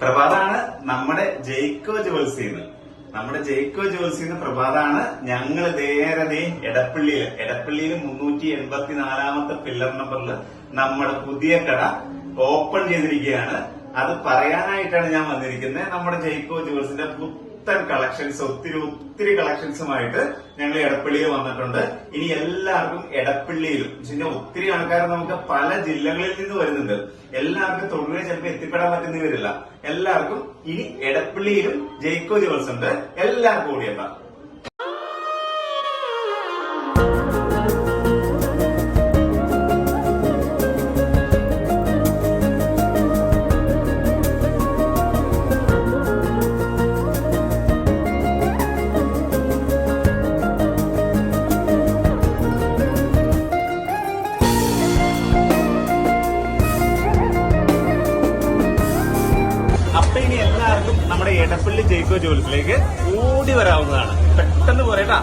പ്രഭാതാണ് നമ്മുടെ ജയ്ക്കോ ജുവൽസിന്ന്. നമ്മുടെ ജയ്ക്കോ ജുവൽസിന്ന് പ്രഭാതാണ്. ഞങ്ങൾ നേരെ എടപ്പള്ളിയില് 384 പില്ലർ നമ്പറിൽ നമ്മുടെ പുതിയ കട ഓപ്പൺ ചെയ്തിരിക്കുകയാണ്. അത് പറയാനായിട്ടാണ് ഞാൻ വന്നിരിക്കുന്നത്. നമ്മുടെ ജയ്ക്കോ ജുവൽസിന്റെ പുത്തൻ കളക്ഷൻസ്, ഒത്തിരി കളക്ഷൻസുമായിട്ട് ഞങ്ങൾ എടപ്പള്ളിയിൽ വന്നിട്ടുണ്ട്. ഇനി എല്ലാവർക്കും എടപ്പള്ളിയിലും ഒത്തിരി ആൾക്കാർ നമുക്ക് പല ജില്ലകളിൽ നിന്ന് വരുന്നുണ്ട്. എല്ലാവർക്കും തൊടുപുഴ ചിലപ്പോൾ എത്തിപ്പെടാൻ പറ്റുന്ന വരില്ല. എല്ലാവർക്കും ഇനി എടപ്പള്ളിയിലും ജയ്ക്കോ ജുവൽസ് ഉണ്ട്. എല്ലാവർക്കും ഓടിയെത്താം. അപ്പൊ ഇനി എല്ലാവർക്കും നമ്മുടെ എടപ്പള്ളി ജയ്ക്കോ ജുവൽസിലേക്ക് ഓടി വരാവുന്നതാണ്. പെട്ടെന്ന് പോരേട്ടാ.